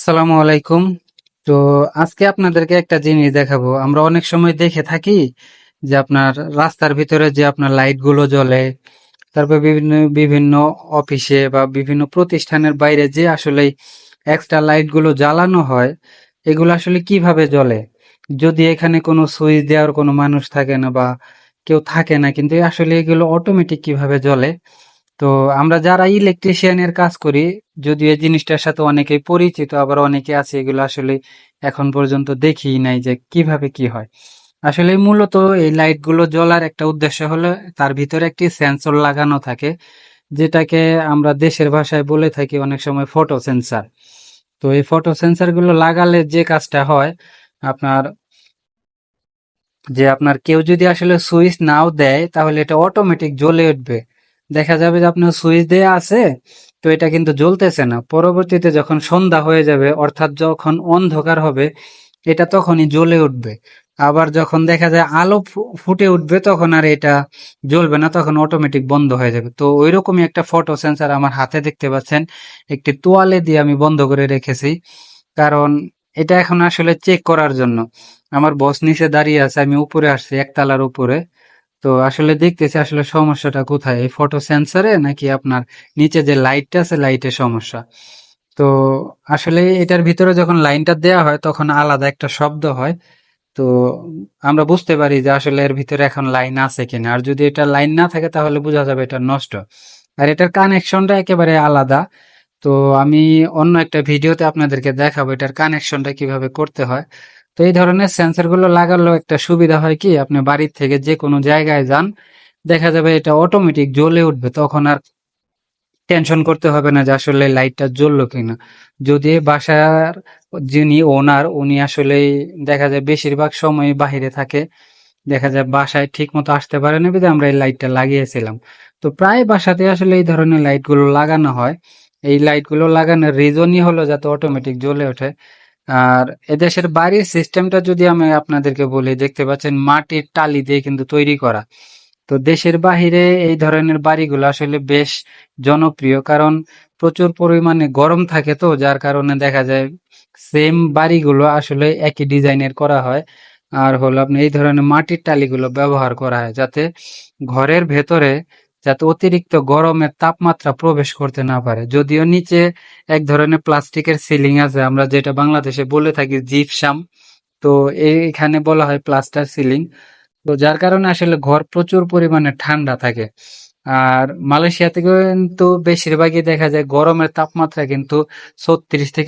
আসসালামু আলাইকুম। তো আজকে আপনাদেরকে একটা জিনিস দেখাবো। আমরা অনেক সময় দেখে থাকি যে আপনার রাস্তার ভিতরে যে আপনার লাইট গুলো জ্বলে, তারপর বিভিন্ন বিভিন্ন অফিসে বা বিভিন্ন প্রতিষ্ঠানের বাইরে যে আসলে এক্সট্রা লাইট গুলো জ্বালানো হয়, এগুলো আসলে কিভাবে জ্বলে? যদি এখানে কোনো সুইচ দেওয়ার কোনো মানুষ থাকে না বা কেউ থাকে না, কিন্তু আসলে এগুলো অটোমেটিক কিভাবে জ্বলে? তো আমরা যারা ইলেকট্রিশিয়ানের কাজ করি, যদিও এই জিনিসটার সাথে অনেকেই পরিচিত, আবার অনেকে আছে এগুলো আসলে এখন পর্যন্ত দেখিই নাই যে কিভাবে কি হয়। আসলে মূলত এই লাইট গুলো জ্বলার একটা উদ্দেশ্য হলো তার ভিতরে একটি সেন্সর লাগানো থাকে, যেটাকে আমরা দেশের ভাষায় বলে থাকি অনেক সময় ফটো সেন্সার। তো এই ফটো সেন্সার গুলো লাগালে যে কাজটা হয়, আপনার আপনার কেউ যদি আসলে সুইচ নাও দেয় তাহলে এটা অটোমেটিক জ্বলে উঠবে। দেখা যাবে যে আপনার সুইচ দেয়া আছে, তো এটা কিন্তু জ্বলতেছে না। পরবর্তীতে যখন সন্ধ্যা হয়ে যাবে, অর্থাৎ যখন অন্ধকার হবে, এটা তখনই জ্বলে উঠবে। আবার যখন দেখা যায় আলো ফুটে উঠবে, তখন আর এটা জ্বলবে না, তখন অটোমেটিক বন্ধ হয়ে যাবে। তো ওইরকমই একটা ফটো সেন্সার আমার হাতে দেখতে পাচ্ছেন, একটি তোয়ালে দিয়ে আমি বন্ধ করে রেখেছি। কারণ এটা এখন আসলে চেক করার জন্য। আমার বস নিচে দাঁড়িয়ে আছে, আমি উপরে আসছি একতলার উপরে। তো আসলে দেখতেছি আসলে সমস্যাটা কোথায়, এই ফটো সেন্সরে নাকি আপনার নিচে যে লাইটটা আছে লাইটের সমস্যা। তো আসলে এটার ভিতরে যখন লাইনটা দেয়া হয় তখন আলাদা একটা শব্দ হয়। তো আমরা বুঝতে পারি যে আসলে এর ভিতরে এখন লাইন আছে কিনা। আর যদি এটা লাইন না থাকে তাহলে বোঝা যাবে এটা নষ্ট। আর এটার কানেকশনটা একেবারে আলাদা। তো আমি অন্য একটা ভিডিওতে আপনাদেরকে দেখাবো এটার কানেকশনটা কিভাবে করতে হয়। তো এই ধরনের সেন্সর গুলো লাগালেও একটা সুবিধা হয় কি, আপনি বাড়ির থেকে যে কোনো জায়গায় যান, দেখা যাবে এটা অটোমেটিক জ্বলে উঠবে, তখন আর টেনশন করতে হবে না যে আসলে লাইটটা জ্বললো কিনা। যদি বাসার যিনি ওনার, উনি আসলে দেখা যায় বেশিরভাগ সময় বাহিরে থাকে, দেখা যায় বাসায় ঠিক মতো আসতে পারে না বিধায় আমরা এই লাইটটা লাগিয়েছিলাম। তো প্রায় বাসাতে আসলে এই ধরনের লাইট গুলো লাগানো হয়। এই লাইট গুলো লাগানোর রিজনই হলো যাতে অটোমেটিক জ্বলে ওঠে। আর এদেশের বাড়ির সিস্টেমটা যদি আমি আপনাদেরকে বলি, দেখতে পাচ্ছেন মাটির টালি দিয়ে কিন্তু তৈরি করা। তো দেশের বাহিরে এই ধরনের বাড়িগুলো আসলে বেশ জনপ্রিয়, কারণ প্রচুর পরিমাণে গরম থাকে, তো যার কারণে দেখা যায় সেম বাড়িগুলো আসলে একই ডিজাইনের করা হয়। আর হলো আপনি এই ধরনের মাটির টালিগুলো ব্যবহার করা হয় যাতে ঘরের ভেতরে যাতে অতিরিক্ত গরমের তাপমাত্রা প্রবেশ করতে না পারে। যদিও নিচে এক ধরনের প্লাস্টিকের সিলিং আছে, আমরা যেটা বাংলাদেশে বলে থাকি জিপসাম। তো এখানে বলা হয় প্লাস্টার সিলিং। তো যার কারণে আসলে ঘর প্রচুর পরিমাণে ঠান্ডা থাকে। আর মালয়েশিয়াতে কিন্তু বেশিরভাগই দেখা যায় গরমের তাপমাত্রা কিন্তু 36 থেকে